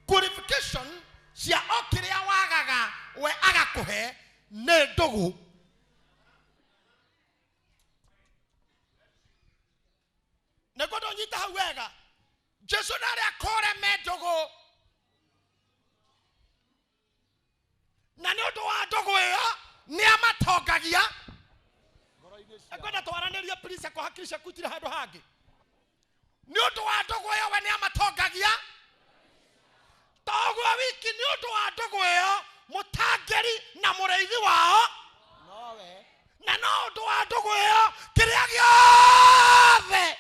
Qualification cia okiria wagaga we agakuhe ne ndugu. Negodo nyita hawega Jesu nari akore me ndugu na ni undu wa ndugu iyo ni amatongagia. Negodo twaraniria please kuhakikisha kutira handu hangi ni undu wa ndugu iyo we ni amatongagia. Togo wiki ni undu wa ndugu iyo mutangeri na mureithi wao nowe na no undu wa ndugu iyo kiria giothe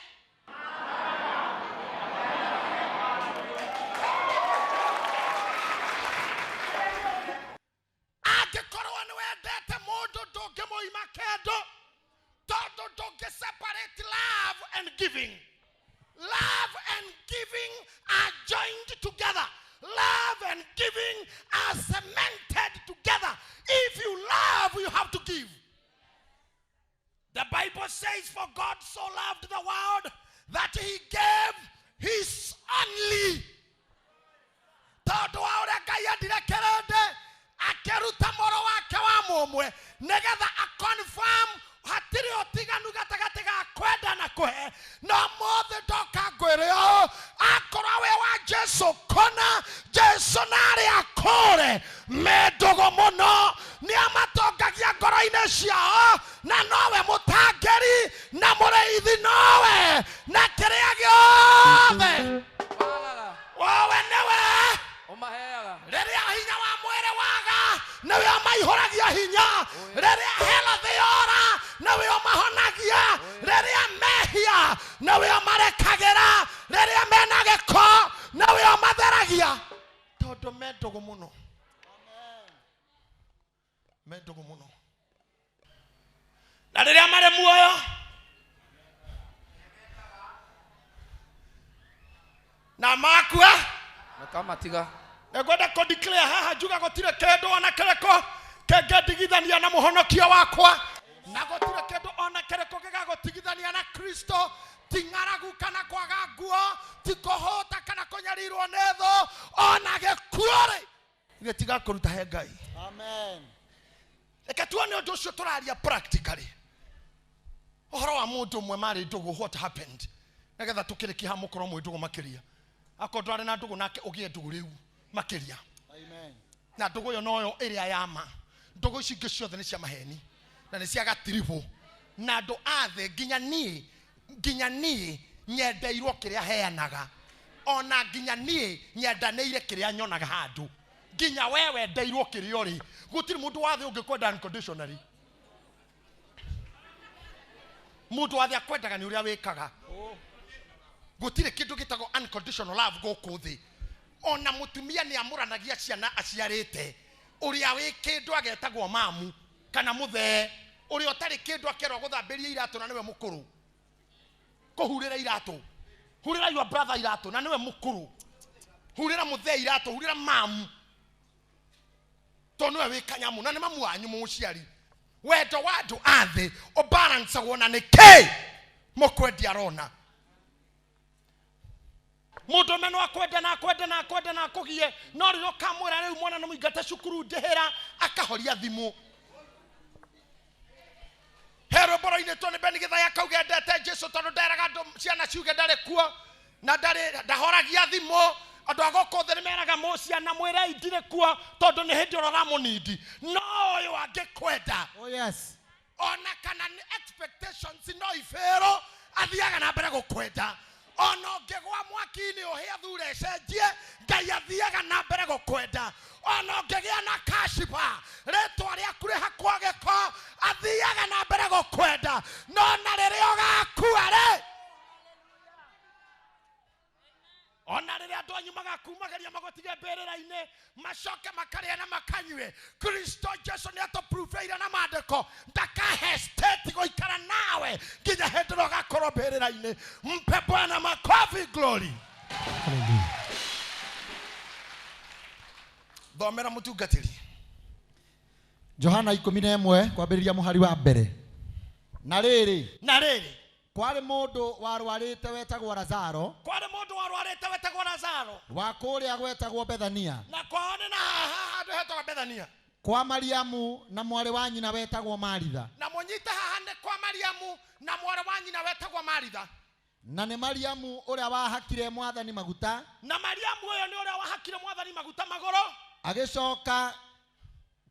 agikorwo ni wendete mundu ndungimuima kendo tondu ndungiseparate love and giving. Love and giving are joined together. Love and giving are cemented together. If you love, you have to give. The Bible says, for God so loved the world that he gave his only. Todo aura kaya direkerede akeruta moro wake wa mumwe negetha a confirm hatiri otiganu gatagati ga kwenda na kuhe no mothe doka ngwirio akora we wa Jesu kona Jesu nari akore mendugo muno ni amatongagia ngoro-ine ciao na nowe mutangeri na mureithi nowe na kiria giothe wawe newe umaheaga riria hinya wa mwere waga nawe maihuragia hinya riria health yora nawe mahonagia riria mehia nawe marekagira riria mena giko nawe matheragia tondu mendugu muno. Amen. Mendugu muno na riria mare muoyo na makua kama tiga egoda ko declare haha juga gotire kendo ona kereko kegedigithania na muhonokia wakwa na gotire kendo ona kereko gegagotigithania na Kristo tingaragu kana kwaga nguo tikohota kana konyarirwo netho ona gekuore getiga kuruta he Ngai. Amen. Eka tuone undu ucio turaria practically ohoro wa mundu mwe mari ndugu what happened negetha tukiriki ha mukoro mwe ndugu makiria akondware na ndugu nake ugie ndugu riu makiria. Amen. Na ndugu yo noyo iria yama ndugu ici ingĩ ciothe nĩ cia maheni na nĩ cia gatiribo na andu athe nginya nie nyendeirwo kĩrĩa heanaga ona nginya nie nyendanĩire kĩrĩa nyonaga handu nginya wewe ndeirwo kĩrĩa ũrĩ gũtirĩ mũndũ wathe ũngĩkwenda unconditionally. Mũndũ wathe akwendaga nĩ ũrĩa wĩkaga. Gũtirĩ kĩndũ gĩtagwo unconditional love gũkũ thĩ. Ona mutumia ni amuranagia ciana aciarite uria wi kindu agetagwo mamu kana muthe uria utari kindu akerwo guthambiria iratu na niwe mukuru kuhurira iratu hurira your brother iratu na niwe mukuru hurira muthe iratu hurira mamu to niwe wi kanyamu na ni mamu wanyu muciari wendo wa andu athe o balance wona ni ke mukwendi arona mundu meno akwenda na kugie no riro kamwira riu mwana no muingate cukuru ndehera akahoria thimu hero boroine to ne beni githaya kaugendete Jesu tondu nderaga ndu ciana ciuge ndare kuo na ndahoragia thimu andu agokothe nimeraga ciana mwira indire kuo tondu ni hindi urora munindi no uyu angikwenda. Oh yes. Ona kana expectations no ifero athiaga na mbere gukwenda ono ngegwa mwakini ohia thure cenjie Ngai athiaga na mbere gukwenda ono ngegia na kashipa retwa ria kure hakwa geko athiaga na mbere gukwenda no na ririo gakua re andu anyu magakumagaria magotige mberera-ini macoke makarĩa na makanyue. Kristo Jesu nĩ atũprufeire na maandĩko ndakahe state gũikara nawe nginya hĩndĩ ĩrĩa ũgakorwo mberera-ini. Mpe Bwana makofi. Glory. Thomera mũtungatĩri Johana 11 kwambĩrĩria mũhari wa mbere. Na rĩrĩ kwarĩ mũndũ warwarĩte wetagwo Lazaro. Wa kũrĩa gwetagwo Bethania. Na kwao nĩ na haha handũ hetagwo Bethania. Kwa Mariamu na mwarĩ wa nyina wetagwo Maritha. Na mũnyite haha nĩ kwa Mariamu na mwarĩ wa nyina wetagwo Maritha. Na nĩ Mariamu ũrĩa wahakire Mwathani maguta. Na Mariamu ũyũ nĩ ũrĩa wahakire Mwathani maguta magũrũ. Agĩcoka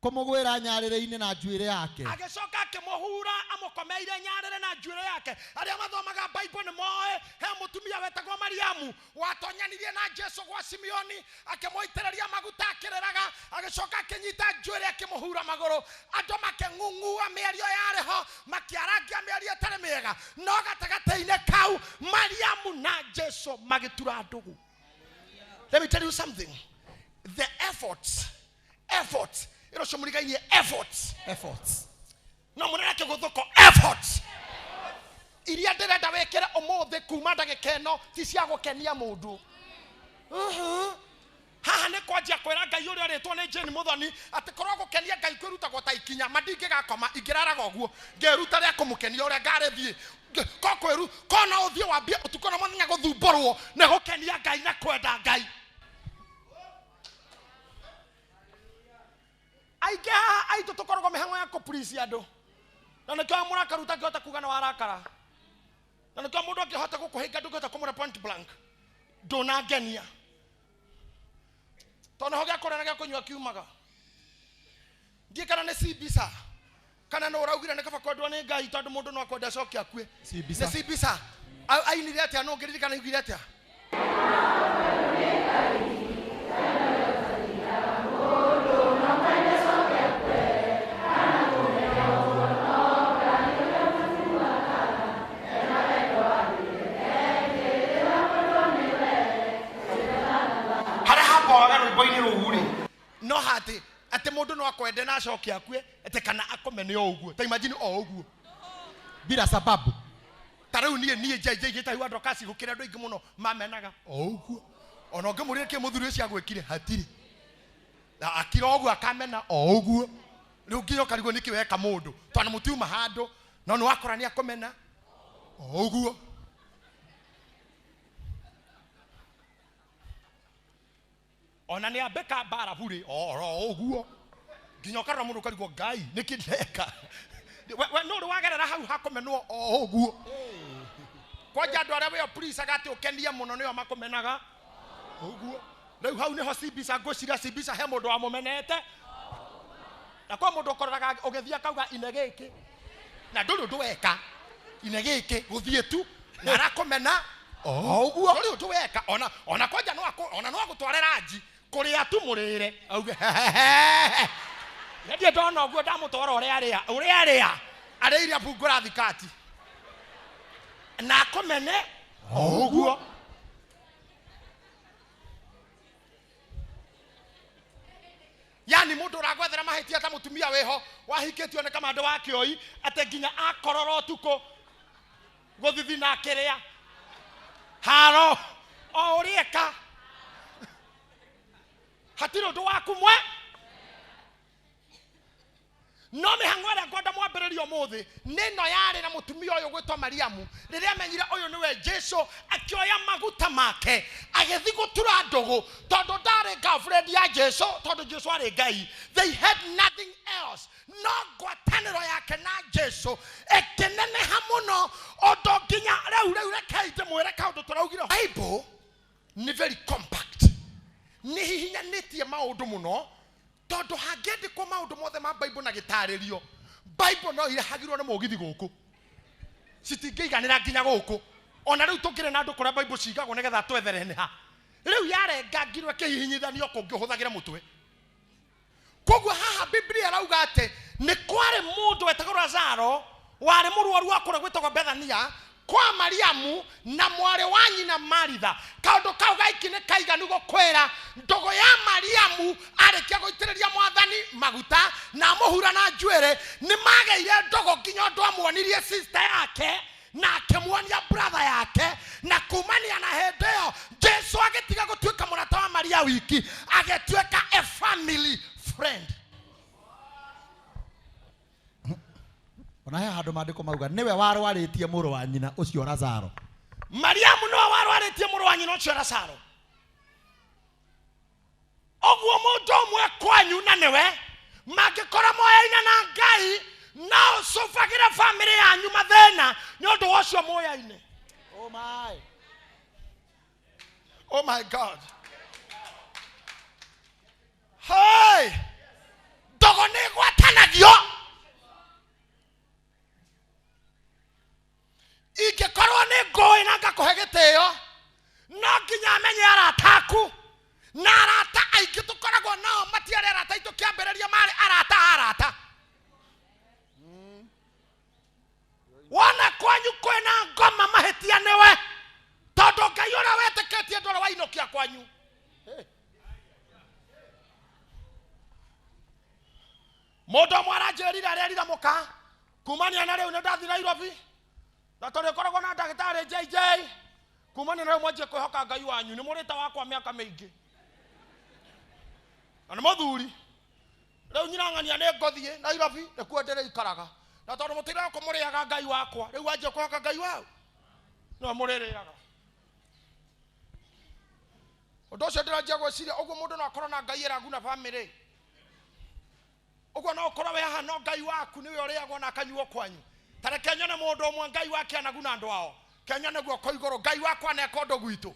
kumugwira nyarĩrĩ-inĩ na njuĩrĩ yake. Agĩcoka akĩmũhura amũkomeire nyarĩrĩ na njuĩrĩ yake. Arĩa mathomaga Bible nĩ moĩ he mũtumia wetagwo Mariamu watonyanirie na Jesu gwa Simeoni akĩmũitĩrĩria maguta akĩreraga. Agĩcoka akĩnyita njuĩrĩ akĩmũhura magũrũ. Andũ makĩng'ung'ua mĩario yarĩ ho makĩarangia mĩario ĩtarĩ mĩega. No gatagatĩ-inĩ kau Mariamu na Jesu magĩtura ndũgũ. Let me tell you something. The efforts. Ilo shomurigainie efforts. No munareke guthoko efforts. Iria ndirenda wekere umuthi kuma ndagika ino ti cia gukenia mundu. Haha nĩ kwanjia kwĩra Ngai ũrĩa ũrĩtwo nĩ Jane Muthoni atĩ korwo gũkenia Ngai kwĩrutagwo ta ikinya mandingĩgakoma ingĩraraga ũguo ngeruta rĩa kũmũkenia ũrĩa ngarĩthiĩ kona ũthiĩ wambie ũtukũ na mũthenya gũthumburwo nĩ gũkenia Ngai na kwenda Ngai. Aingĩ haha aitũ tũkoragwo mĩhang'o ya kũpurici andũ. Na nĩkĩo mũrakaruta ngĩhota kuga na warakara. Na nĩkĩo mũndũ angĩhota gũkũhinga ndũngĩhota kũmũra point blank. Ndũnangenia. Tondũ ho gĩakũrĩa na gĩakũnyua kiumaga. Ndiĩ kana nĩ Sibisa. Kana no ũraugire nĩ kaba kwendwo nĩ Ngai tondũ mũndũ no akwenda acoke akue. Nĩ Sibisa. Ainire atĩa no ngĩririkana augire atĩa? No hati ate mundu no akwende na acoke akue ate kana akomene o uguo ta imagine o uguo bila sababu. Tarau nie jeje ta hiwa kasi gukira andu ingi muno mamenaga o uguo ona ngimurire ke muthuri ucio agwekire hatiri na akira uguo akamena o uguo riu ngiyo karigo niki weka mundu twana mutiuma handu no no akora ni akomena o uguo. Ona ni abeka bara bure oro uguo nginya karra mundu karigo Ngai niki ndeka we no ruwagerera hau hakomenwo o uguo kwanja andu aria we please agati ukenia muno niyo makomenaga uguo riu hau niho Sibisa ngocira Sibisa he mundu amumenete na kwa mundu ukoraga ugethia kauga inegeke na nduru ndweka inegeke guthie tu na arakomena o uguo riu ndweka ona kwanja no agutwarera nji kuria tu murire auge ndie ndona uguo ndamutwara uria aria areire abungura thikati na komene o uguo. Yani mundu uragwethera mahitia ta mutumia weho wahiketio ne kama ndu wake oi ate nginya akororo tuko guthithi na kiria haro o urieka hatiro ndu waku mwe no mihang'o ĩrĩa ngwenda mwambĩrĩrio mũthĩ nĩno yarĩ na mũtumia ũyũ gwĩtwo Mariamu rĩrĩa amenyire ũyũ nĩwe Jesu akĩoya maguta make agĩthiĩ gũtura ndũgũ tondũ ndarĩ girlfriend ya Jesu tondũ Jesu arĩ Ngai. They had nothing else. No ngwatanĩro yake na Jesu ĩkĩneneha mũno ũndũ nginya rĩu rekei ndĩmwĩre kaũndũ tũraugire Bible nĩ very compact nĩ hihinyanĩtie maũndũ mũno tondu hangĩandĩkwo maũndũ mothe ma Bible na gĩtarĩrio Bible no irehagirwo nĩ mũgithi gũkũ citingĩiganĩra nginya gũkũ ona rĩu tũkĩrĩ na andũ kũrĩa Bible cigagwo nĩgetha twethere nĩ ha rĩu yarengangirwo kĩhihinyithanio kũngĩ ũhũthagĩra mũtwe. Koguo haha Biblia rauga atĩ nĩ kwarĩ mũndũ wetagwo Lazaro warĩ mũrwaru wa kũrĩa gwĩtagwo Bethania kwa Mariamu na mware wa nyina Maritha. Kaundu kau gaiki ni kaiganu gukwira ndogo ya Mariamu arikia guitiriria Mwathani maguta na muhura na njwere ni mageire ndogo nginya ndu amuonirie sister yake na akimwonia brother yake, na kumania na hendeo Jesu agitiga gutuika murata wa Maria wiki, agituika a family friend. Ona he handu mandiko mauga niwe warwaritie muru wa nyina ucio Lazaro. Mariamu no warwaritie muru wa nyina ucio Lazaro. Ogwo mundu umwe kwanyu na niwe mangikora moyaina na Ngai no sofagira family yanyu mathena nyondo wocio moyaine. Oh my. Oh my God. Hey! Dogo ni gwatanagio. Ingĩkorwo nĩ ngũĩ na ngakuhe gĩtĩo no nginya amenye arata aku, na arata aingĩ tũkoragwo nao matiarĩ arata aitũ kĩambĩrĩria marĩ arata. Wona kwanyu kwĩna ngoma mahĩtia nĩwe tondũ Ngai ũrĩa wetĩkĩtie ndũrĩ wainũkia kwanyu. Mũndũ ũmwe aranjĩrire arĩrire mũka kumania na rĩu nĩ ndathi Nairobi na tondũ koragwo na ndagĩtarĩ JJ kumania na rĩu mwanjie kwĩhoka Ngai wanyu nĩ mũrĩte wakwa mĩaka mĩingĩ na nĩ mũthuri rĩu nyirang'ania nĩ ngothiĩ Nairobi nĩkuo ndĩrĩikaraga na tondũ mũtĩrĩra kũmũrĩaga Ngai wakwa rĩu wanjie kwĩhoka Ngai wao no mũrĩrĩaga. Ũndũ ũcio ndĩranjia gwĩciria ũguo mũndũ no akorwo na Ngai eraguna family. Ũguo no ũkorwo we haha no Ngai waku nĩwe ũrĩagwo na akanyuo kwanyu. Tare Kenya na mũndũ ũmwe Ngai wake anaguna andũ ao. Kenya nĩguo koigũrũ Ngai wakwa neka ũndũ gwitũ.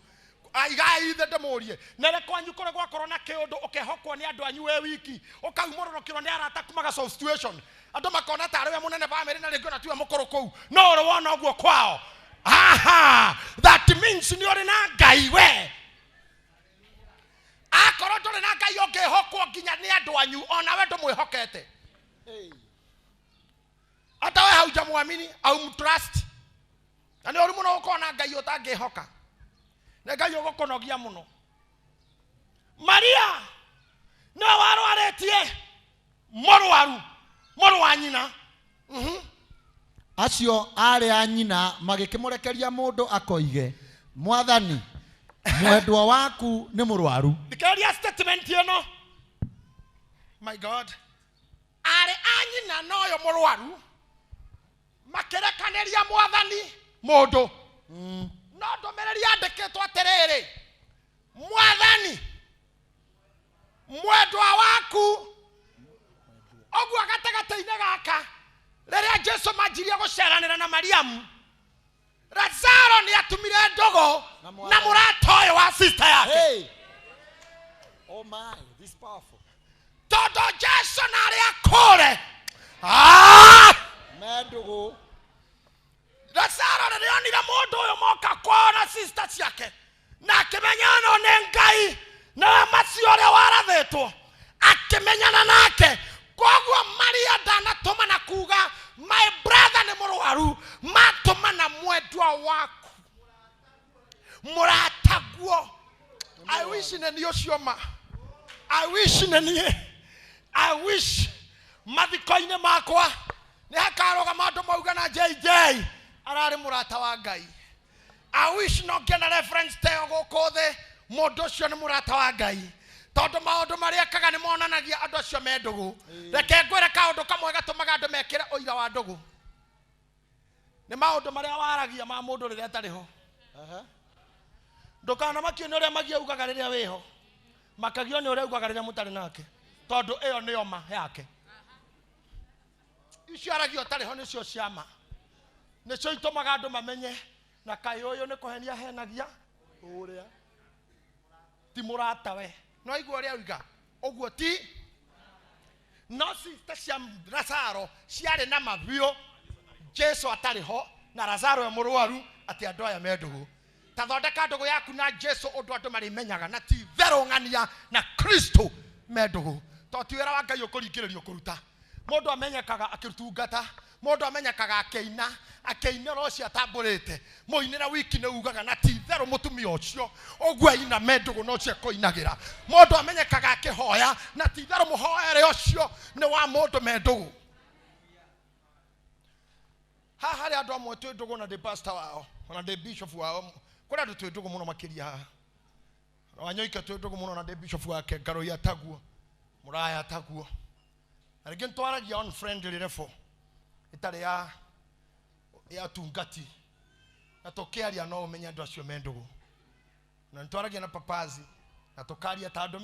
Aigai ithe ndĩmũrie nere kwanyu kũrĩ gwakorwo na kĩũndũ ũkehokwo nĩ andũ anyu we wiki ũkaumũrũrũkĩrwo nĩ arata kumaga solve situation. Andũ makona tarĩ we mũnene family na rĩngĩ ona tiwe mũkũrũ kũu no ũrĩ wona ũguo kwao. Aha, that means nĩ ũrĩ na Ngai we. Akorwo ndũrĩ na Ngai ũngĩhokwo nginya nĩ andũ anyu ona we ndũmwĩhokete. Hata we haujamwamini au mtrust. Na nĩ ũrĩ mũno gũkorwo na Ngai ũtangĩhoka. Na Ngai ũgũkũnogia mũno. Maria no warwarĩtie mũrũ wa nyina. Acio arĩ a nyina magĩkĩmũrekeria mũndũ akoige Mwathani mwendwa waku nĩ mũrwaru. Ndikaria statement ĩno. My God. Arĩ a nyina no yo mũrwaru makĩrekanĩria Mwathani mũndũ. No ndũmĩrĩri yandĩkĩtwo atĩrĩrĩ Mwathani mwendwa waku. Ũguo gatagatĩ-inĩ gaka rĩrĩa Jesu manjirie gũceranĩra na Mariamu Lazaro nĩ atumire ndogo na mũrata ũyũ wa sister yake. Hey. Oh my, this powerful. Tondũ Jesu narĩ akũre. Mendugu. Lazaro rĩrĩa onire mũndũ ũyũ moka kwao na sister ciake na akĩmenya no nĩ Ngai na macio ũrĩa warathĩtwo akĩmenyana nake. Koguo Maria ndanatũma na kuga my brother nĩ mũrwaru, matũma na mwendwa waku mũrataguo. I wish nĩ niĩ ũcio ma. I wish mathiko-inĩ makwa nĩ hakarũgama andũ mauga na JJ ararĩ mũrata wa Ngai. I wish no ngĩe na reference teo gũkũ thĩ mũndũ ũcio nĩ mũrata wa Ngai. Tondũ maũndũ marĩa ekaga nĩ monanagia andũ acio me ndũgũ. Reke ngwĩre kaũndũ kamwe gatũmaga andũ mekĩre ũira wa ndũgũ. Nĩ maũndũ marĩa waragia ma mũndũ rĩrĩa atarĩ ho. Ndũkanamakio nĩ ũrĩa magiugaga rĩrĩa wĩho. Makagio nĩ ũrĩa ugaga rĩrĩa mũtarĩ nake. Tondũ ĩyo nĩyo ma yake. Icio aragio ũtarĩ ho nĩcio ciama. Nĩcio itũmaga andũ mamenye na kaĩ ũyũ nĩ kũhenia henagia ũrĩa ti mũrata we. No igua ũrĩa uiga ũguo ti. No sister cia Lazaro ciarĩ na mavio Jesu atarĩ ho na Lazaro e mũrwaru atĩ andũ aya me ndũgũ. Ta thondeka ndũgũ yaku na Jesu ũndũ andũ marĩmenyaga na ti therũ ng'ania na Kristo me ndũgũ. To ti wĩra wa Ngai ũkũringĩrĩrio kũruta. Mũndũ amenyekaga akĩrutungata Mundu amenyakaga akeina rocio atamburite muinira wiki ne ugaga na ti thero mutumia ucio ogwa ina mendugu no cio koinagira. Mundu amenyakaga akihoya na ti thero muhoere ucio ne wa mundu mendugu. Haha ri andu amwe twi ndugu na the pastor wao na the bishop wao kuri andu twi ndugu muno makiria haha. Wanyoika twi ndugu muno na the bishop wake ngaro ya taguo muraya taguo. Arigin twaragia on friendly level itari ya tungati na tokearia no umenya andu acio mendugu na ntwaragia na papazi na tokaria ta andu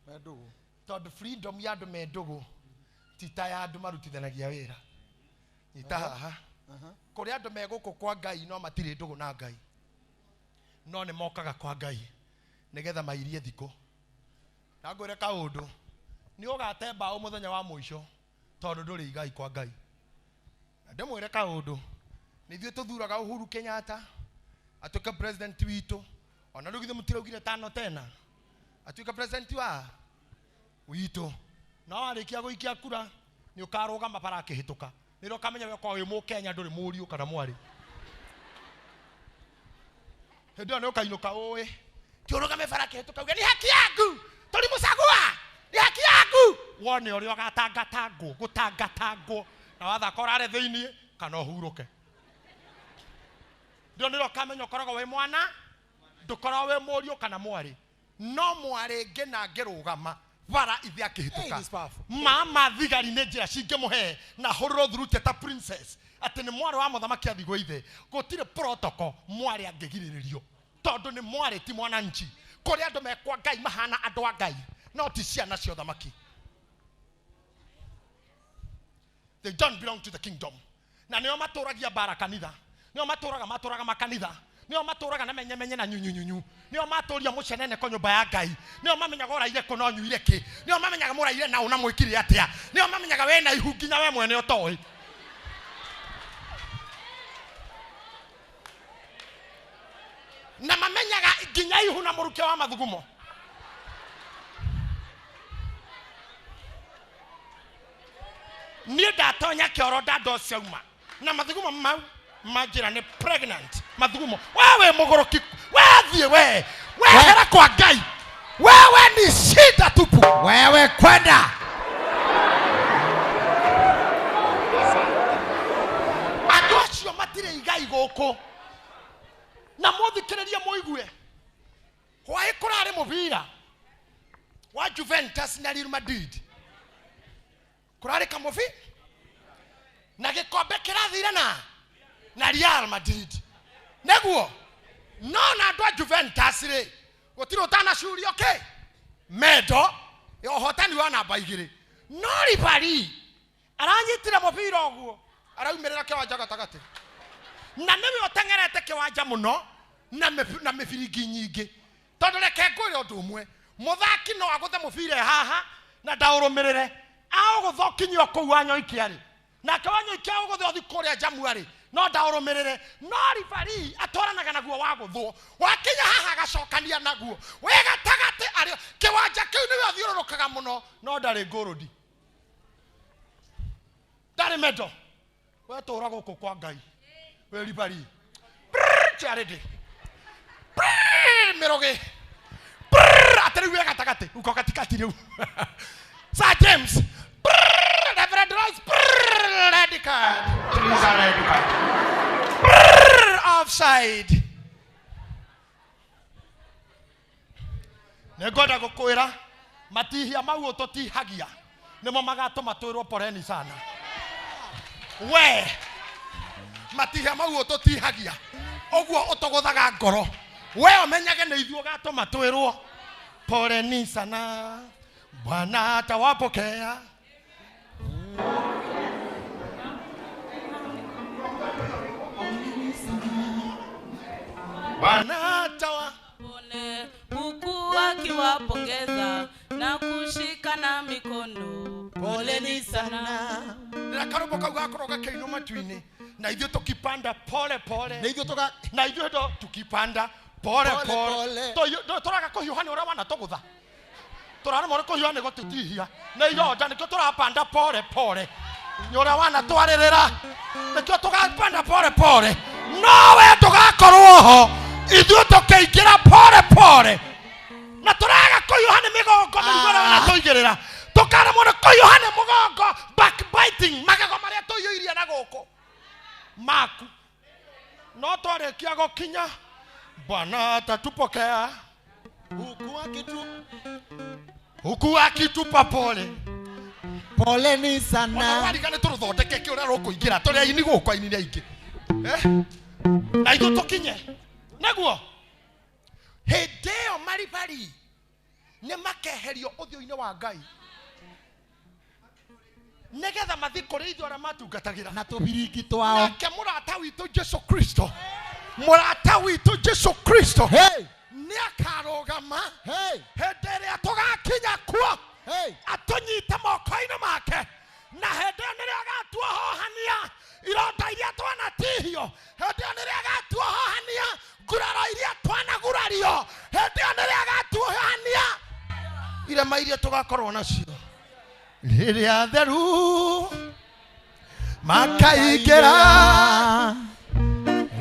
mendugu tondu freedom ya andu mendugu tita ya andu marutithanagia wira ita haha kuri andu meguku kwa Ngai no matire ndugu na Ngai no ne mokaga kwa Ngai nigetha mairie thiko na ngwire kaundu ni ugatemba o muthenya wa muico tondu nduri Ngai kwa Ngai na ndimwire kaundu ni thio tuthuraga Uhuru Kenyatta atuka president witu ona rugithe mutiraugire tano tena atuka president wa witu no arikia guikia kura ni ukaruga mapara akihituka niro kamenya we kwa wi mu Kenya nduri muriu kana mwari hedo no kainuka oe kiuruga mepara akihituka ni haki yangu tuli musagua ni haki yangu wone uri gutangatangwo na watha korare thiini kana uhuruke ndio niro kamenya korogo we mwana ndukora we muriu kana mwari no mwari ngena ngirugama bara ithi akihituka mama thigari ne njira cingemuhe na hororo thurute ta princess ati ni mwari wa muthamaki athigwo ithe gutire protocol mwari angigiririo tondu ni mwari ti mwana nchi kuri andu mekwa Ngai mahana andu a Ngai no ti ciana cia uthamaki. They don't belong to the kingdom. Na nio maturagia bara kanitha nio maturaga makanitha nio maturaga na menye na nyunyunyu nio maturia mucenene ko nyumba ya Ngai nio mamenyaga uraire ko no nyuire ki nio mamenyaga muraire na una mwikire atia nio mamenyaga we na ihuginya we mwene utoi na mamenyaga ginya ihu na muruke wa mathugumo. Ni ndatonya kioro ndado ciauma na mathugumo mau majira ni pregnant mathugumo wewe mugoroki wathie we hera kwa Ngai wewe ni shida tupu wewe kwenda andu acio matire Ngai guku na muthikiririe muigue hwai kurari mubira wa Juventus na Real Madrid kurari kamufi na gikombe kirathira na Real Madrid neguo no na ndo Juventus ri gutiro tana shuri okay medo yo hotani wa namba 2 no ribari aranyitira mubira oguo araumirira kiwanja gatagati na niwe otengerete kiwanja muno na mifiringi nyingi tondu reke ngure undu umwe muthaki no aguthe mubira haha na ndaurumirire ao guthokinyio ku wanyo ikiari na kawanyo ikiao guthe othi kuria January no ndaurumirire no ribari atoranaga naguo wa guthwo wakinya haha gacokania naguo wega tagate ario kiwanja kiu niwe othiururukaga muno no ndari ngurudi ndari medo we tura guku kwa Ngai we ribari charity miroge atari wega tagate uko katikati riu Sir James Reverend Royce red card red card offside negoda gukwira matihia mau tutihagia nimo magatuma twirwo poreni sana we matihia mau tutihagia oguo utogothaga ngoro we omenyage ne ithuo gatuma twirwo poreni sana Bwana atawapokea Bwana atawapone huku akiwapongeza na kushikana mikono poleni sana na karobo kauga koroga keino matwini na ithuo tukipanda pole pole na ithuo ndo tukipanda pole pole toraga kuhiuhani ora wana togutha turana moro kuhiuhani gotutihia na ironda nikyo turapanda pole pole nyora wana twarerera nikio tugapanda pore pore no we tugakorwo ho ithuĩ tũkĩingĩra pore pore na tũraga kũhiũha nĩ mĩgongo mĩigũra wana tũigĩrĩra tũkaremwo nĩ kũhiũha nĩ mũgongo backbiting magego marĩa tũiyũirie na gũkũ maku no twarĩkia gũkinya Bwana atatupokea huku akitupa pole Poleni sana. Warigane tũthondeke kĩ ũrĩa rũkũingĩra tũrĩa ini gũkũ ini aingĩ na ithuĩ tũkinye naguo hĩndĩ ĩyo maribari nĩ makeherio ũthiũ-inĩ wa Ngai nĩgetha mathiĩ kũrĩ ithuĩ arĩa matungatagĩra na tũbiringi twao. nake mũrata witũ Jesu Kristo mũrata witũ Jesu Kristo nĩ akarũgama hĩndĩ ĩrĩa tũgakinya kuo atũnyite moko-inĩ make na hĩndĩ ĩyo nĩrĩa agatuohohania ironda iria twanatihio hĩndĩ ĩyo nĩrĩa agatuohohania nguraro iria twanagurario hĩndĩ ĩyo nĩrĩa agatuohohania irema iria tũgakorwo nacio rĩrĩa atheru makaingĩra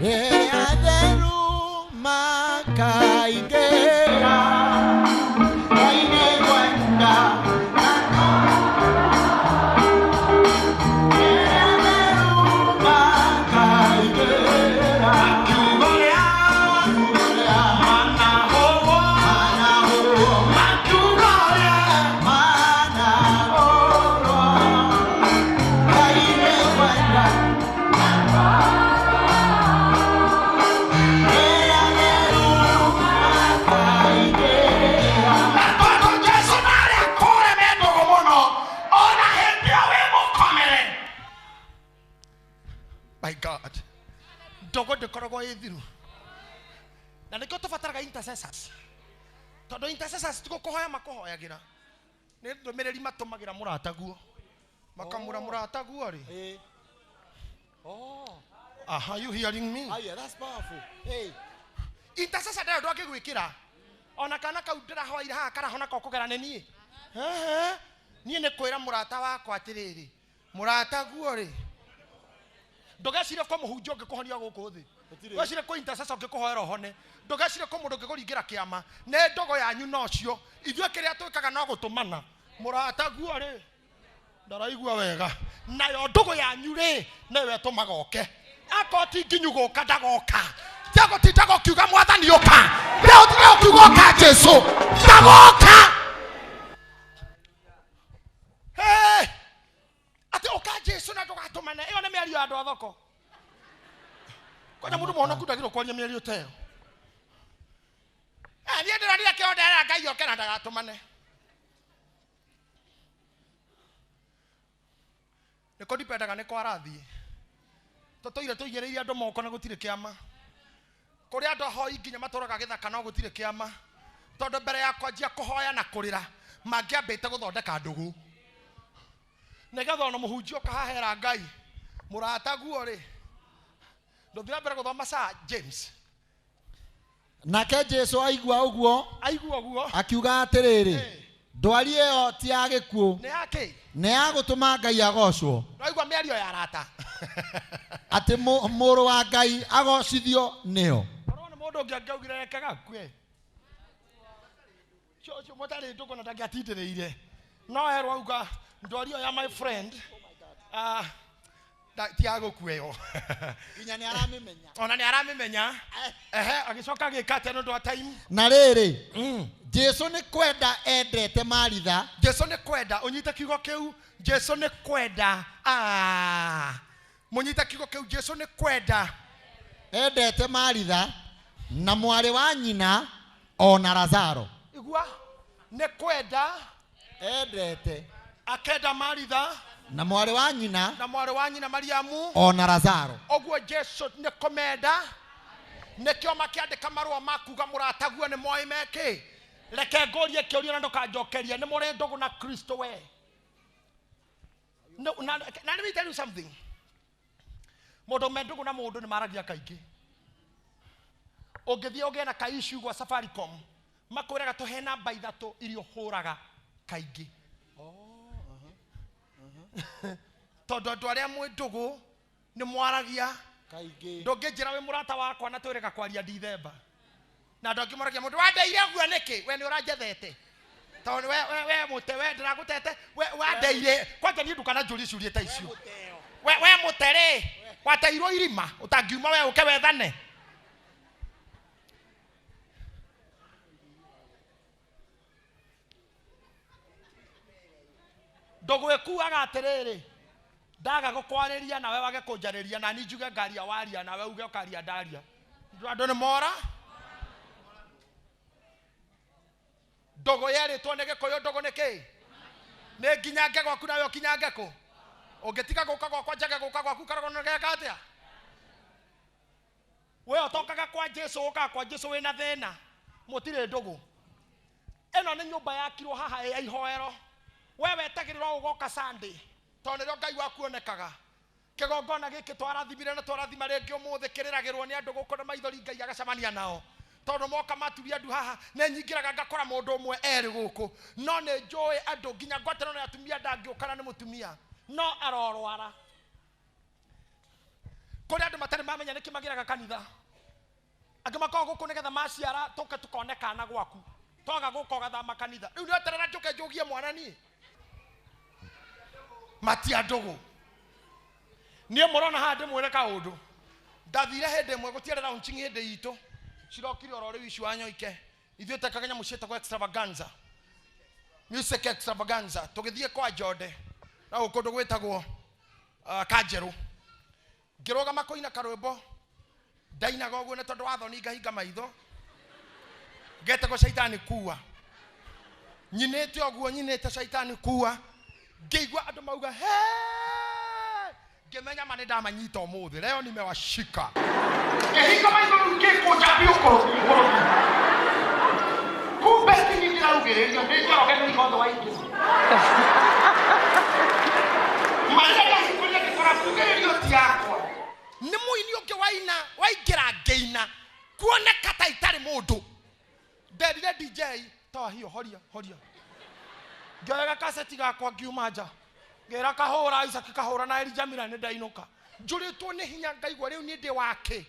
rĩrĩa atheru makaingĩra My God. Dogo de korogo ethiru. Na nĩkĩo tũbataraga intercessors. Tondũ intercessors tũkũhoya makohoyagĩra. Nĩ ndũmĩrĩri matũmagĩra mũrataguo. Makamũra mũrataguo rĩ. Are you hearing me? Oh yeah, that's powerful. Hey. Intercessor ndio angĩgwĩkĩra. Ona kana kau ndĩrahoire haha karahona ko kũgera nĩ niĩ. Niĩ nĩ kwĩra mũrata wakwa atĩrĩrĩ. Mũrataguo rĩ. Ndũgecire kwa mũhunjia ũngĩkũhonia gũkũ thĩ. Wecire kwa intercessor ũngĩkũhoera ũhone. Ndũgecire kwa mũndũ ũngĩkũringĩra kĩama. Nĩ ndogo yanyu nocio. Ithuĩ kĩrĩa twĩkaga no gũtũmana. Mũrataguo rĩ. Ndaraigua wega. Nayo ndogo yanyu rĩ nĩwe tũmagoke. Akoti nginyu gũka ndagoka. Tiago titago kiuga mwathani ũka. Leo tiago kiuga ũka Jesu. Ndagoka. Hey! Ate ũka Jesu na ndũgatũmane. Ĩyo nĩ mĩario ya andũ a thoko. Kwanya mũndũ mũhonoku ndagĩrĩirwo kwaria mĩario ta ĩyo. Niĩ ndĩronire kĩonderera Ngai oke na ndagatũmane. Nĩko ndipendaga nĩko arathiĩ. Tũtũire tũigĩrĩire andũ moko na gũtirĩ kĩama. Kũrĩa andũ ahoi nginya matũraga gĩthaka no gũtirĩ kĩama. Tondũ mbere ya kwanjia kũhoya na kũrĩra mangĩambĩte gũthondeka ndũgũ. Nĩgetha ona mũhunjia ũkahahera Ngai mũrataguo rĩ. Ndũthira mbere gũthoma sa James. Nake Jesu aigua ũguo akiuga atĩrĩrĩ ndwari ĩyo ti ya gĩkuũ nĩ yake nĩ ya gũtũma Ngai agocwo. Ndaigua mĩario ya arata. Atĩ mũrũ wa Ngai agocithio nĩyo. Korwo nĩ mũndũ ũngĩ angĩaugire rekaga kwe. Cio mũtarĩ ndũkũ na ndangĩatindĩrĩire. No erwo auga ndwari ĩyo ya my friend ti ya gũkuĩyo. Nginya nĩ aramĩmenya. Ona nĩ aramĩmenya. Agĩcoka agĩka atĩ nĩ ũndũ wa time. Na rĩrĩ Jesu nĩ kwenda endete Maritha. Jesu nĩ kwenda ũnyite kiugo kĩu. Jesu nĩ kwenda mũnyite kiugo kĩu. Jesu nĩ kwenda endete Maritha na mwarĩ wa nyina ona Lazaro. Igua nĩ kwenda endete akenda Maritha na mwarĩ wa nyina Mariamu ona Lazaro. Oguo Jesu nĩ kũmenda. Nĩkĩo makĩandĩka marũa makuga mũrataguo nĩ moĩ mekĩ. Reke ngũrie kĩũria na ndũkanjokerie. Nĩ mũrĩ ndũgũ na Kristo we. Now let me tell you something. Mũndũ me ndũgũ na mũndũ nĩ maragia kaingĩ. Ũngĩthiĩ ũgĩe na kaishu gwa Safaricom makwĩraga tũhe namba ithatũ iria ũhũraga kaingĩ. tondu andu aria mwi ndugu ni mwaragia kaingi ndungijira wi murata wakwa na twireka kwaria Dithemba na ndongimuragia mundu wandeire guo niki we ni uranjethete tondu we mute we ndiragutete we wandeire kwanja ni nduka na njuri ciurie ta icio we mutere wateirwo irima utangiuma we uke wethane ndugu ekuaga atiriri ndaga gukwariria nawe wage kunjariria na ni njuge ngaria waria nawe uge ukaria ndaria andu ni mora ndugu yeritwo ni gikuyu ndugu ni ki ni nginyange gwaku nawe ukinyange ku ungetiga guka gwakwa njage guka gwaku karagona geka atia we otokaga kwa Jesu uka kwa Jesu wina thina mutire ndugu eno ni nyumba yakirwo haha ya ihoero we wetagirirwo ugoka Sunday tondu rio Ngai waku onekaga kigongona giki twarathimire na twarathima ringi umuthi kiriragirwo ni andu gukora maithori Ngai agacamania nao tondu moka maturia andu haha ne nyingiraga ngakora mundu umwe eri guku no ne njui andu nginya ngwatero na atumia ndangiukana ni mutumia no arorwara kuri andu matari mamenya niki magiraga kanitha angi makao guku nigetha maciara tuke tukonekana gwaku toga guko gathama kanitha riu ni oterera njuke njugie mwana ni matia ndugu nie murona hande mwere kaundu ndathire hende mwe gutiere launching hende itu cirokire orore wici wanyoike ithuĩ tekaganya mucieta kwa extravaganza music extravaganza tugithie kwa Jode na ukundu gwitagwo Kanjeru ngirugama kuina karwimbo ndainaga uguo ne tondu wathoni ngahinga maitho getagwo Shaitani kuwa nyinete oguo nyinete Shaitani kuwa ngigwa andu mauga he ngimenya mane ndamanyita umuthi leo nimewashika ngehinga maitho ngikujabi ukoro kumbe kingira ugiririo ndikoroge ni kondo waingi malega sikulia kikora kugiririo tiakwa ni muini ungi waingira ngeina kuoneka ta itari mundu ndedire DJ ta hiyo horia ngega kaseti gakwa ngiumaja ngera kahora Isaac kahora na Elijamira ne ndainuka njuritwo ni hinya ngaigwa riu ni ndi wake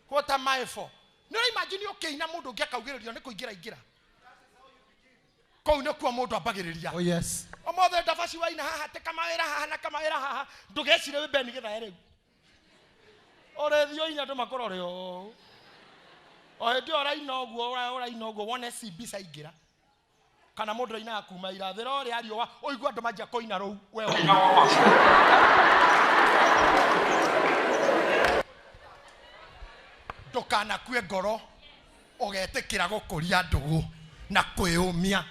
kwota maefo no imagine ukihina mundu ngekaugiririo ni kuingira kou ne kwa mundu ambagiriria oh yes omothe ndabaci waina haha te kamawira haha na kamawira haha ndugecire we beni githa riu orethio ina ndumakorore o hindi oraina oguo wone CB saingira kana mundu aina kuma irathiro ri ariwa oigua andu majia koina rou wewe ndukana kue ngoro ugetikira gukuria ndugu na kwiyumia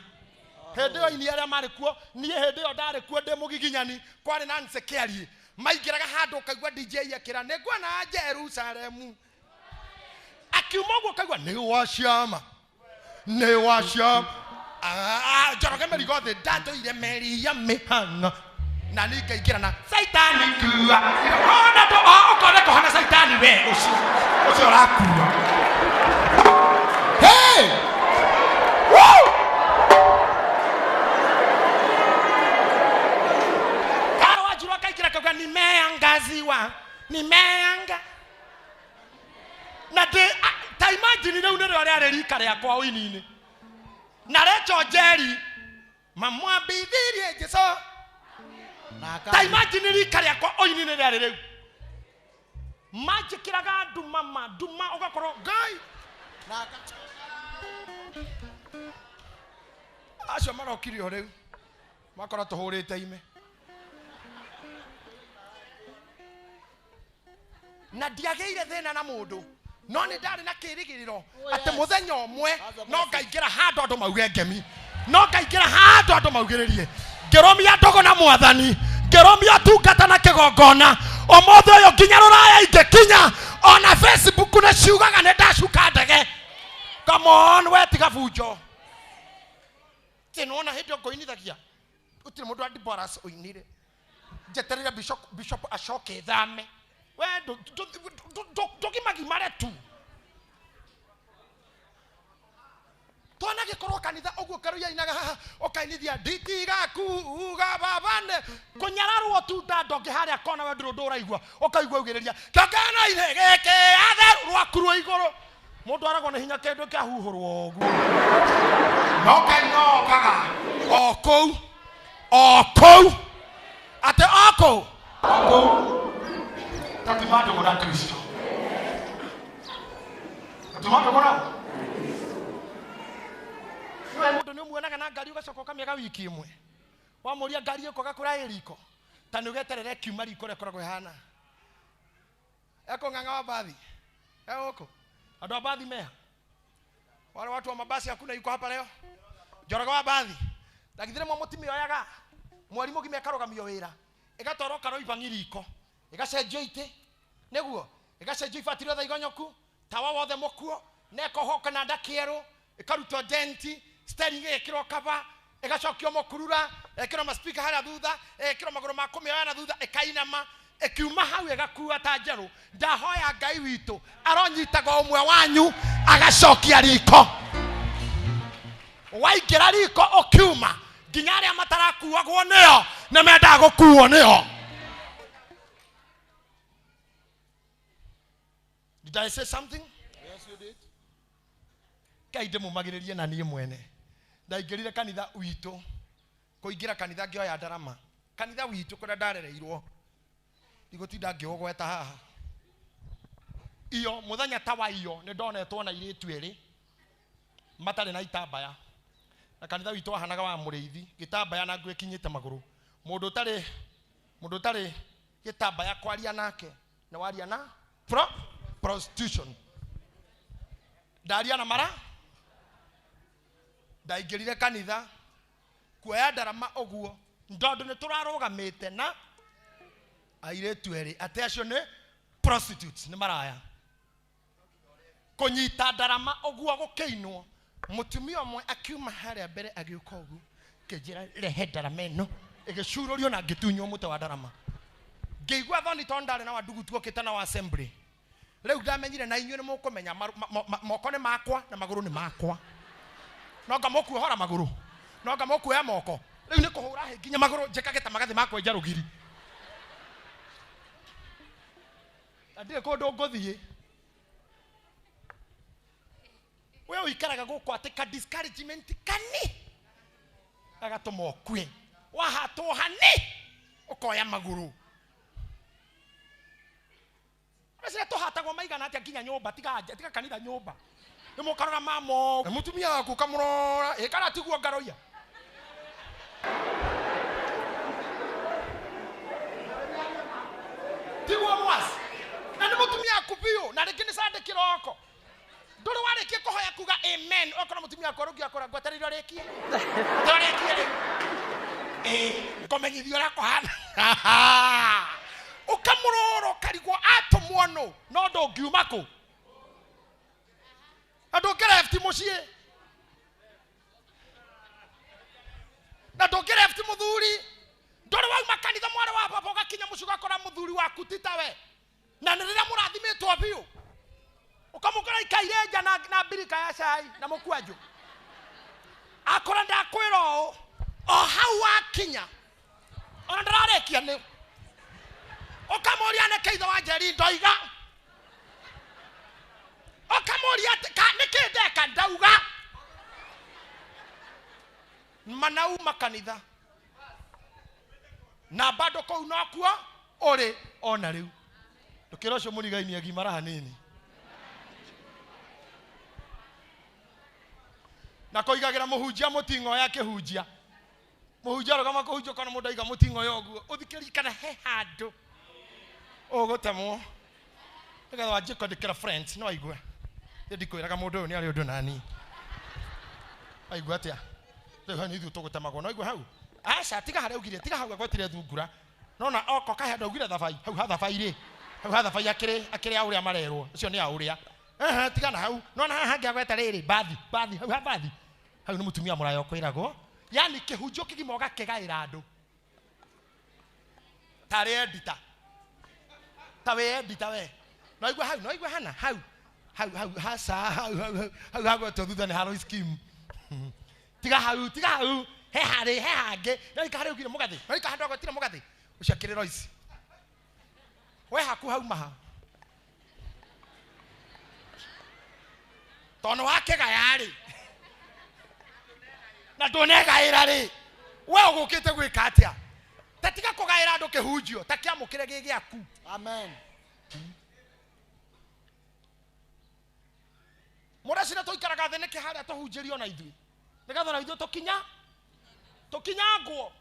hindi yo ini aria mari kuo nie hindi yo ndari kuo ndi mugiginyani kwari na nsekiari maingiraga handu kaigua DJ yakira negwa na Jerusalemu akiuma guo kaigua ni washama joroge merigo the dato ile meri ya mehanga na nikaingira na Saitani kuwa ona to okore ko hana Saitani we ucio rakua hey woo kana wajiro kaikira kwa nimeangaziwa nimeanga na de ta imagine leo ndio ari rika ria kwa winini na recho Jerry mamwambithirie Jesu ta imagine rika ria kwa oinini ria riu majikiraga nduma ugakorwo Ngai na acio marokirio riu makora tuhurite ime na ndiageire thina na mundu no ni ndari na kirigiriro ati muthenya umwe no ngaingira handu andu mauge ngemi no ngaingira handu andu maugiririe ngiromia ndogo na mwathani ngiromia tungata na kigongona omothe uyu nginya ruraya ingikinya ona Facebook na ciugaga ni ndacuka ndege come on we tiga bunjo tinona hindi ngoinithagia utire mundu andi boras uinire jeterera bishop ashoke thame we ndogimagimare tu tona gikorwo kanitha oguo karuya inaga okainithia nditigakuga babane kunyararwo tu ndonge haria kona we nduru nduraigua okaigua ugiriria kangana ihegeke athe rwakurwo iguru mundu aragwo ni hinya kindu kia huhurwo oguo no kaga okou ate okou tatimando gora Kristo tatimando gora mundu ni muonaga na ngari ugacoka kamiaga wiki imwe wamuria ngari iko gakura iriko tani ugeterere kiuma riko rekoragwo hana eko nganga wa bathi eko ando wa bathi meha wale watu wa mabasi hakuna yuko hapa leo Njoroge wa bathi ndagithire mwa mutimio yaga mwarimu gimekarogamio wira igatoroka no ibangiriko igacenjio ite neguo igacenjio ifatiro tha igonyoku tawa wothe mukuo neko hoka na ndakieru ikaruto denti steering ekiro kaba igacokio mukurura ekiro ma speaker haria thutha ekiro maguru ma kumioya na thutha ikainama ekiuma hau egakua ta njeru ndahoya Ngai witu aronyitaga umwe wanyu agacokia riko waikira riko okiuma nginya aria matarakuagwo nio na menda gukuo nio. Did I say something? Yes, you did. Kaide mumagiririe na nie mwene ndaingirire kanitha witu kuingira kanitha ngioya ndarama kanitha witu kuria ndarereirwo igotinda ngiogweta haha iyo muthenya tawa iyo ni ndonetwo na iritu eri matari na itambaya na kanitha witu ahanaga wa muriithi gitambaya na ngwe kinyite maguru mundu tari gitambaya kwaria nake na waria na prostitution ndaria na mara ndaingirire kanitha kuoya ndarama oguo ndondu ni turarugamite na airetu eri ate acio ni prostitutes ni maraya kunyita ndarama oguo gukeinwo mutumia omwe akiuma haria mbere agiuka oguo kijira rehe ndarama ino igicururio na ngitunywo mute wa ndarama ngeigua thoni tondare na wadugu tuokite na wa assembly riu ndamenyire na inyuĩ ni mukumenya moko ni makwa na maguru ni makwa noga mukuhora maguru noga mukuya moko riu ni kuhura nginya maguru njikagita magathi makwa njarugiri ndire kundu nguthie we uikaraga guku atika discouragement kani agatuma okue wahatwo hani ukoya maguru Resira tuhatagwo maigana atia nginya nyumba tiga kanitha nyumba ni mukarora mamo mutumia waku kamurora ikara tiguo ngaroia tiguo mwasi na ni mutumia waku bio na rĩngĩ nĩ sande kiroko ndũrĩ warĩkia kũhoya kuga amen okora mutumia waku arũngia kora gwetereire rĩkie rĩkie ngomenyithio rako hana ukamuroro karigwo atomwo no ndũngiuma kũ andũ ngerefti muciĩ na ndũngĩrefti muthuri ndũrĩ wauma kanitha mwarĩ wa baba ũgakinya mũciĩ ũgakora muthuri waku ti tawe na nĩ rĩrĩa mũrathimĩtwo biũ ukamukora ikaire nja na birika ya cai na mũkwanjũ akora ndakwĩra ũũ o hau wakinya ona ndararekia nĩ okamoria ne keitho wa njeri ndoiga okamoria nikindeka ndauga manauma kanitha na bado kou no kuo uri ona riu ndukira ucio murigaini agimara hanini na koigagira muhunjia mutingo yake hunjia muhunjia rogama kuhunjia kana mundu aiga mutingo yoguo uthikiri kana he handu ogotamwo ega waje kwandikira friends no aigwe ndikwiraga mundu uyu ni ari undu nani aigwe atia rĩu hani ithuĩ tũgũtemagwo no aigwe hau aca tiga harĩa ugire tiga hau agwetire thungura nona oko kahe ndaugire thabai hau ha thabai rĩ hau ha thabai akĩrĩ a ũrĩa marerwo ũcio nĩ a ũrĩa tiga na hau nona haha hangĩ agweta rĩrĩ bathi hau ha bathi hau nĩ mũtumia mũraya ũkwĩragwo yani kĩhunjio kĩgima ũgakĩgaĩra andũ tarĩ edita tawe edita we no aigwe hana hau hasa hau hagwetwo thutha nĩ Harrow scheme tiga hau he hange na ikahare ugire mugathi na ikahanda gwatira mugathi uciakiriro ici we haku hau maha tono wake gayari na ndũnegaĩra rĩ we ũgũkĩte gwĩka atĩa tatiga kũgaĩra andũ kĩhunjio takiamũkĩre gĩ gĩaku. Amen. Mũracina tũikaraga thĩ nĩkĩ harĩa tũhunjĩrio na ithuĩ nĩgetha na ithuĩ tũkinyangwo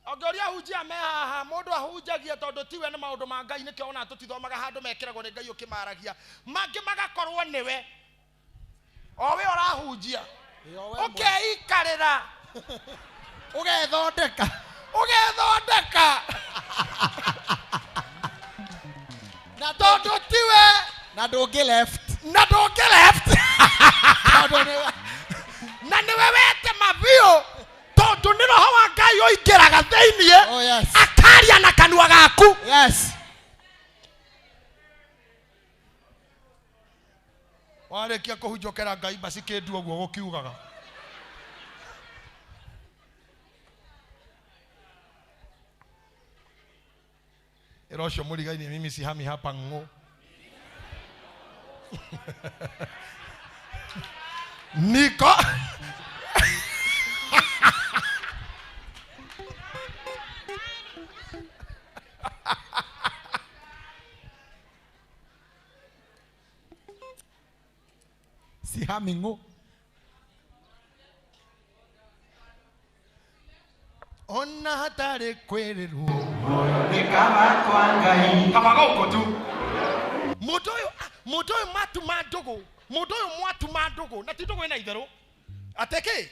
ongoria hunjia me haha mũndũ ahunjagia tondũ tiwe nĩ maũndũ ma Ngai nĩkĩo ona tũtithomaga handũ mekĩragwo nĩ Ngai ũkĩmaragia mangĩ magakorwo nĩwe o we ũrahunjia ũkeikarĩra Ũgethondeka. na tondũ tiwe Na ndũngĩ left. na nĩwe wete mabiũ tondũ nĩ roho wa Ngai ũingĩraga thĩinĩ. Oh yes. Akaria na kanua gaku. Yes. Warĩkia kũhunjokera Ngai basi kĩndu ũguo gũkiugaga. Erosho mũrigaini mimi sihami hapa ng'o. Niko Sihami ng'o. ona hatarĩ kwĩrĩrwo Nĩ kama kwa Ngai. kabaga ũkũ tu mũndũ ũyũ mwatuma ndũgũ na ti ndũgũ ĩna itherũ ateke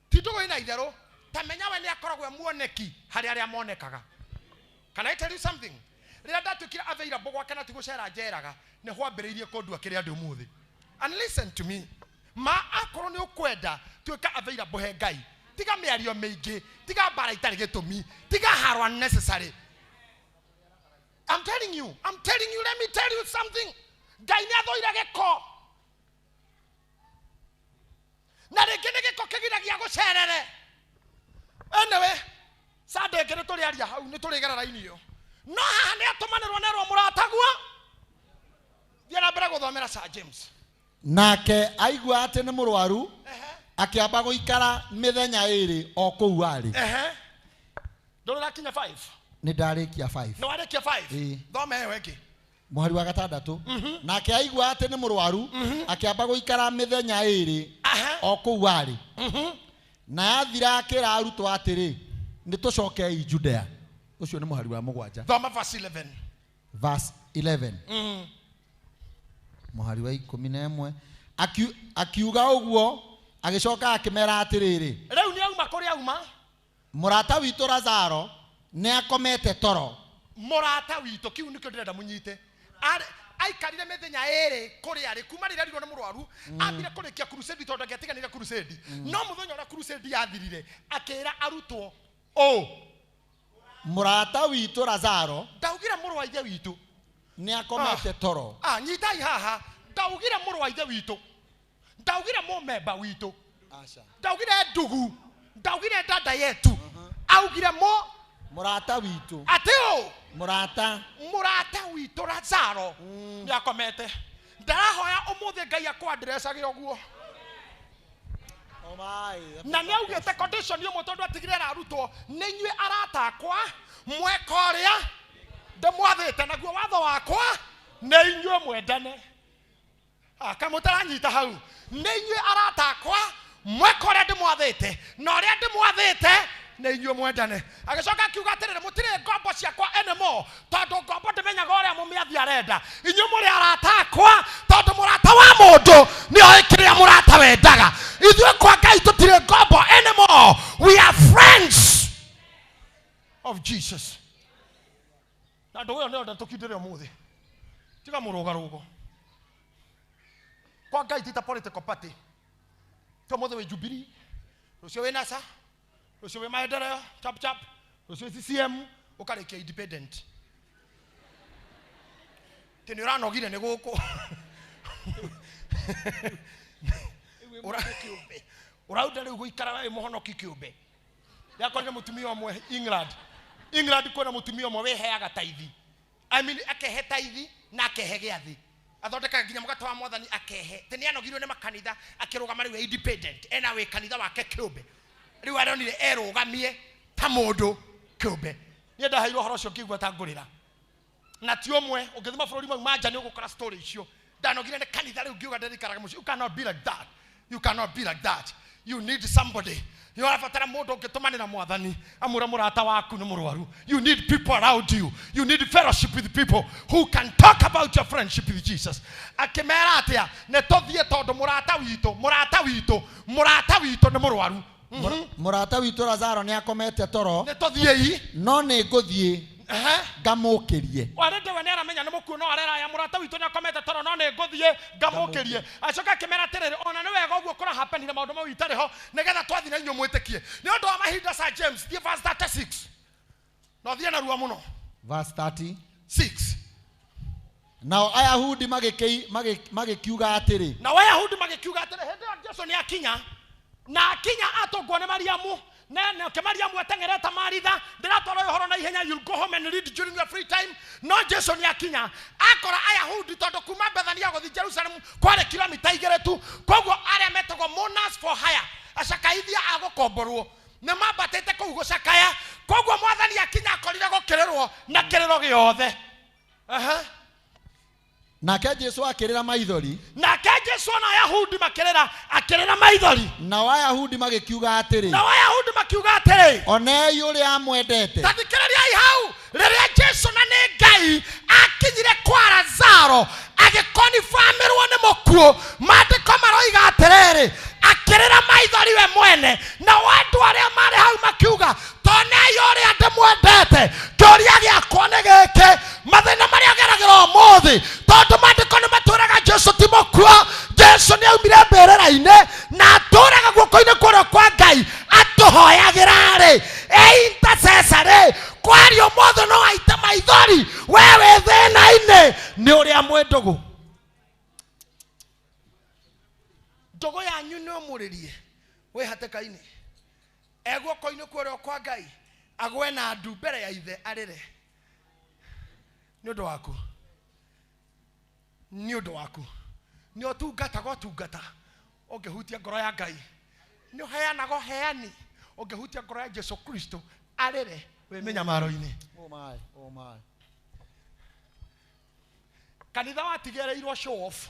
ti ndũgũ ĩna itherũ tamenya we nĩ akoragwo muoneki harĩ arĩa monekaga. Can I tell you something? Rĩrĩa ndatuĩkire available gwake na ti gũcera njeraga nĩ hwambĩrĩirie kũndua kĩrĩa ndĩ ũmũthĩ. And listen to me, ma akorwo nĩ ũkwenda tuĩka available he Ngai tiga mĩario mĩingĩ tiga mbara itarĩ gĩtũmi tiga haro unnecessary. I'm telling you, let me tell you something. Ngai nĩ athoire gĩko na rĩngĩ nĩ gĩko kĩgiragia gũcerere. Anyway, Sunday ngĩ nĩ tũrĩaria hau nĩ tũrĩgera raini ĩyo no haha nĩ atũmanĩrwo nerwo mũrataguo thiĩ na mbere gũthomera Sir James. Nake aigua atĩ nĩ mũrwaru akĩamba gũikara mĩthenya ĩrĩ o kũu arĩ. Ndũrakinya 5. Nĩ ndarĩkia 5. No warĩkia 5. Thome ĩyo ĩngĩ. Mũhari wa 6. Nake aigua atĩ nĩ mũrwaru akĩamba gũikara mĩthenya ĩrĩ o kũu arĩ. Na yathira akĩra arutwo atĩrĩ nĩ tũcokei Judea. Ũcio nĩ mũhari wa 7. Thoma verse 11. Verse 11. Mũhari wa 11 akiuga ũguo agĩcoka akĩmera atĩrĩrĩ rĩu nĩ auma kũrĩa auma mũrata witũ Lazaro nĩ akomete toro. Mũrata witũ kiu nĩkĩo ndĩrenda mũnyite aikarire mĩthenya ĩrĩ kũrĩa arĩ kuma rĩrĩa rirwo nĩ mũrwaru ambire kũrĩkia crusade tondũ angĩatiganĩire crusade no mũthenya ũrĩa crusade yathirire akĩra arutwo mũrata witũ Lazaro ndaugire mũrũ wa ithe witũ nĩ akomete toro. Nyitai haha ndaugire mũrũ wa ithe witũ ndaugire mũmemba witũ ndaugire ndugu ndaugire dada yetu augire mũrata witũ atĩ mũrata witũ Lazaro nĩ akomete. Ndarahoya ũmũthĩ Ngai akwandrecage ũguo na nĩ augĩte condition ĩmwe tondũ atigire arutwo nĩ inyuĩ arata akwa mweka ũrĩa ndĩmwathĩte naguo watho wakwa nĩ inyuĩ mwendane. Kamũtaranyita hau nĩ inyuĩ arata akwa mweka ũrĩa ndĩmwathĩte na ũrĩa ndĩmwathĩte nĩ inyuĩ mwendane. Agĩcoka akiuga atĩrĩrĩ mũtirĩ ngombo ciakwa anymore tondũ ngombo ndĩmenyaga ũrĩa mũmĩathi arenda. Inyuĩ mũrĩ arata akwa tondũ mũrata wa mũndũ nĩ oĩ kĩrĩa mũrata wendaga. Ithuĩ kwa Ngai tũtirĩ ngombo anymore. We are friends of Jesus. Na ndũĩ nĩ onda tũkindĩre ũmũthĩ tiga mũrũgarũgo kwa Ngai tita political party tũmũthĩ wĩ Jubilee rũcio wĩ NASA rũcio wĩ Maendeleo chap rũcio wĩ CCM ũkarĩkia independent. Nĩ ũranogire nĩ gũkũ kiumbe urauda riu guikara we muhonoki kiumbe yakorire mutumia omwe England kuna mutumia omwe weheaga taithi akehe taithi na akehe giathi athondeka nginya mugate wa mwathani akehe tene anogirwo ne makanitha akirugama riu independent ena we kanitha wake kiumbe riu aronire erugamie ta mundu kiumbe nie ndaheirwo horo cio kigwa ta ngurira na ti omwe ungithima bururi mau manja ni ugukora story icio ndanogire ne kanitha riu ngiuga ndirikaraga mucio. You cannot be like that. You cannot be like that. You need somebody. You have to mundu ngitumanira mwathani amura murata waku ni murwaru. You need people around you. You need fellowship with people who can talk about your friendship with Jesus. Akimera atia ne tothie tondu murata wito ni murwaru. Murata wito Lazaro ni akomete toro ne tothie no ni nguthie ngamukirie warende we neramenya nimukuo no arera ya murata wito ni akomete toro no ni nguthie ngamukirie acoka kimera terere ona ni wega uguo kora happen na maundu mau itariho nigetha twathi na inyo mwitikie ni undu wa mahinda sa James the verse 36 no thie na ruwa muno verse 36 Now Ayahudi magikiuga atiri hende Jesu ni akinya na akinya atongwo ni Mariamu na Mariamu atengereta Maritha ndiratwara uhoro na ihenya. You'll go home and read during your free time. No Jesu ni akinya akora Ayahudi tondu kuma Bethania guthi Jerusalem kware kilomita 2 tu koguo aria metagwo mourners for hire acakaithia agukomborwo ne mabatete kuu gucakaya koguo mwathani akinya akorire gukirirwo na kiriro giothe. Nake Jesu akirira maithori nake Jesu na Ayahudi akirira maithori na Ayahudi magikiuga atiri onei uri amwendete tathikiriria hau riria Jesu na ni Ngai akinyire kwa Lazaro agikonifamirwo ni mukuo mandiko maroiga atiriri akirira maithori we mwene na wandu aria mari hau makiuga tonei uri ndimwendete kiuria giakwa ni giki mathina maria ageragira umuthi tondu mandiko ni maturaga Jesu ti mukuo. Jesu ni aumire mbirira-ine na aturaga guoko-ini kuria kwa Ngai atuhoyagira ri intercessor kwario mothe no aite maithori wewe thina-ini ni uria mwendugu ndogo yanyu no muririe we hateka-ini guoko-ini kuria kwa Ngai agwe na andu mbere ya ithe arire ni undu waku ni otungata ungihutia ngoro ya Ngai ni heanago heani ungihutia ngoro ya Jesu Kristo arire we menya maro-ini. Oh my kanitha watigereirwo show off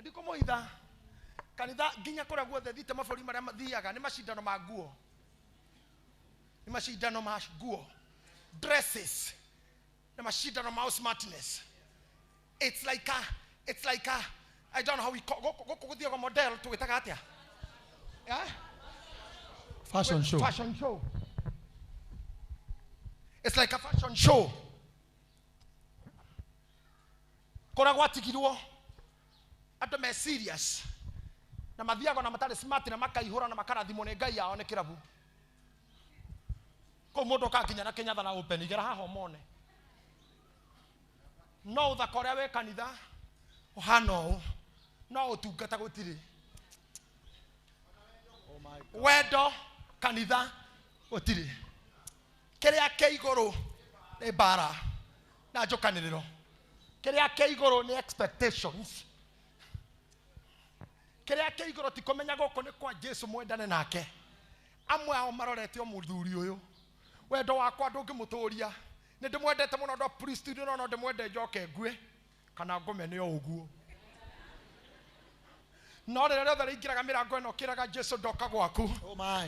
ndiko moitha kanitha nginya kuria guothe thite maburi maria mathiaga ni macindano ma nguo dresses na macindano ma smartness. It's like a I don't know how we call go model to witaga atia fashion show. It's like a fashion show. Kora gwatigirwo andu me serious na mathiaga na matari smart na makaihura na makarathimo ni Ngai yao ni kirabu ko mundu kakinya na Kenya na open igera haho mone no uthakora we kanitha uhano no utungata gutiri wendo kanitha gutiri kiria ke iguru ni bara na njukaniriro kiria ke iguru ni expectations kiria ke iguru ti kumenya goko ni kwa Jesu mwendane nake amwe ao marorete omuthuri uyu wendo wakwa ndungimuturia ni ndimwendete muno ndo priest no ndimwende njoke ngue kana ngumene o uguo no rero rero ingiraga mirango ino kiraga Jesu ndoka gwaku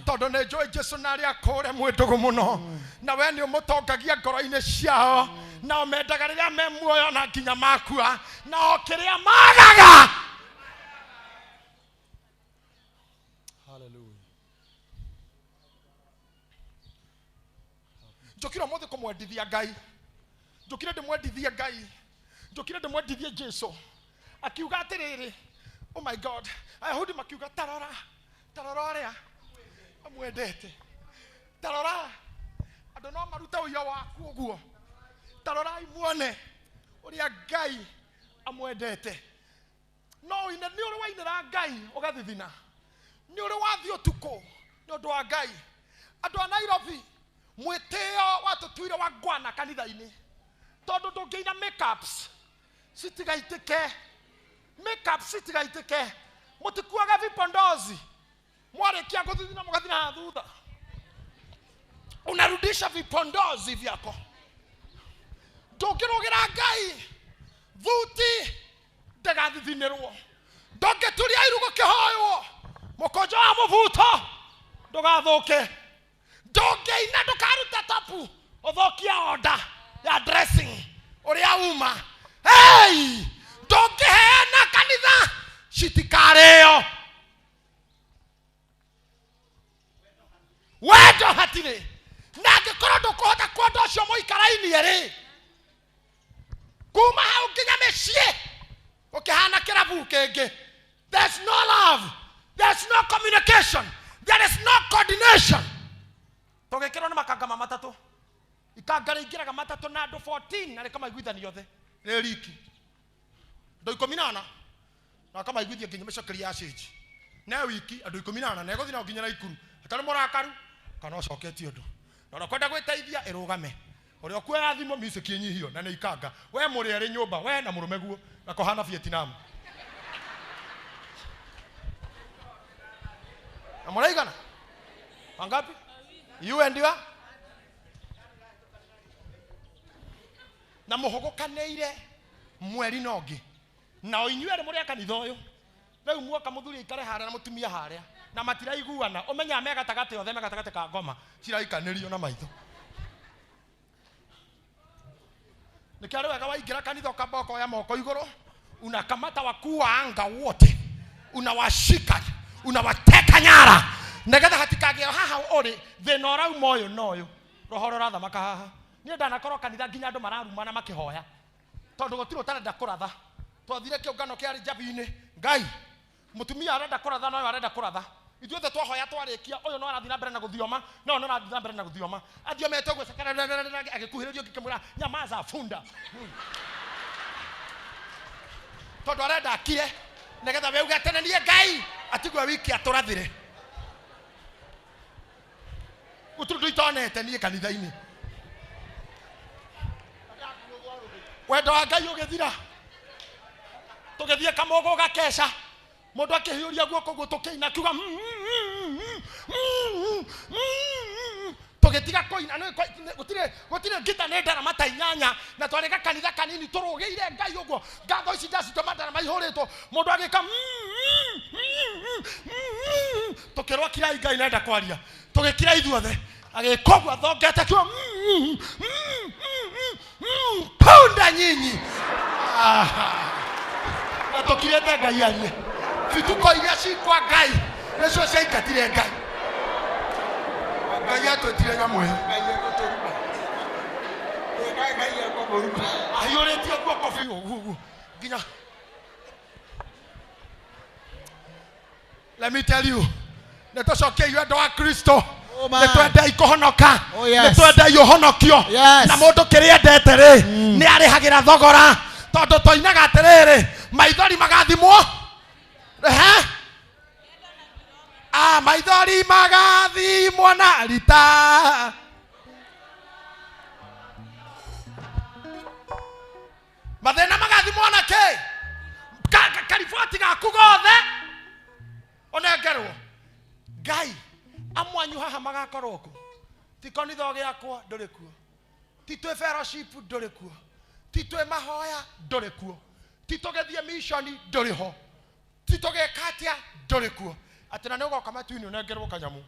tondu ni njoi Jesu na ria kore mwendugu muno na we ni umutongagia ngoro-ini ciao na umendaga riria me muoyo na nginya makua na okiria magaga. Hallelujah. Njokira mothe kumwendithia Ngai njokire ndimwendithia Ngai njokire ndimwendithia Jesu akiuga atiriri oh my God Ayahudi makiuga tarora ria amwendete tarora andu no maruta uyo waku uguo tarora imuone uria Ngai amwendete no ine ni uri wainira Ngai ugathithina ni uri wathi utuko ni undu wa Ngai. Andu a Nairobi mwiteo watutuire wa gwana kanitha-ini tondu ndungiina makeups sitigaitike, makeups sitigaitike, mutikuaga vipondozi mwarikia guthithina mugathina na thutha, unarudisha vipondozi vyako. Ndungirugira Ngai thuti ndagathithinirwo, ndungituria irugo kihoywo mukonjo wa mubuto ndugathuke, ndungiina ndukaruta tapu uthokia order ya dressing uria uma. Hey, ndungiheana kanitha citikareo wendo hatire, na angikorwo ndukuhota kuonda ucio muikaraini eri kuma hau nginya micii ukihana kirabu kingi. There's no love, there's no communication, there is no coordination. Tugikirwo ni makangama matatu, ikangara ingiraga matatu na andu 14 na kama igwithani yothe reriki ndo 18 na kama igwithia nginya micokeri ya stage na wiki andu 18 na eguthina nginya na ikuru atari murakaru kana ucoketie undu na kwenda gwiteithia irugame uria kuoya thimo music inyihio na ni ikanga we muri eri nyumba we na murume guo na kohana Vietnam na muraigana wangapi you and you na muhogokaneire mweri nongi na oinyuere muri akanitha uyu riu muoka muthuri ikare haria na mutumia haria na matiraiguana umenya me gatagate yothe me gatagate ka ngoma ciraikanirio na maitho nikari wega waingira kanitha ukamboko ya moko iguru unakamata wakuu wa anga wote unawashika unawateka nyara negetha hatikageo haha uri thina urau moyo noyo rohoro rathamaka haha ni ndanakorwo kanitha nginya andu mararumana makihoya tondu gutiro tarenda kuratha twathire kiungano kia Rijabini Ngai mutumia arenda kuratha noyo arenda kuratha ithuothe twahoya twarikia uyu no arathina mbere na guthioma no arathina mbere na guthioma athiomete gwe sakara agikuhiririo ngikimura nyamaza funda tondu arenda akire negetha we ugatenenie Ngai atigwe wiki aturathire utundu itonete nie kanitha-ini wendo wa Ngai ugithira tugithie kamogo gakesha mundu akihiuria guoko gutukiina kiuga tugitiga koina gutire ngita nendara matainyanya na twareka kanitha kanini turugiire Ngai uguo ngatho ici ndacito mandara maihuritwo mundu agika tukirwa kira Ngai nenda kwaria tugikira ithuothe agikogwa thongete kiuga punda nyinyi atukirete Ngai arie vituko iria cikwa Ngai nicio ciaingatire Ngai Ngai atwetire nyamwe Ngai akomuruka ayuretie guoko biu nginya. Let me tell you, nitucokie wendo wa Kristo nitwenda ikuhonoka nitwenda iuhonokio na mundu kiriendete ri ni arihagira thogora tondu toinaga atiriri maithori magathimwo maithori magathimwo na rita mathina magathimwo na ki kariboti gaku gothe onengerwo Ngai amwanyu haha magakorwo ku ti kanitha giakwa nduri kuo ti twe fellowship nduri kuo ti twe mahoya nduri kuo ti tugethie mission nduri ho ti tugekatia nduri kuo atina ni ugoka matu-ini unengerwo kanyamu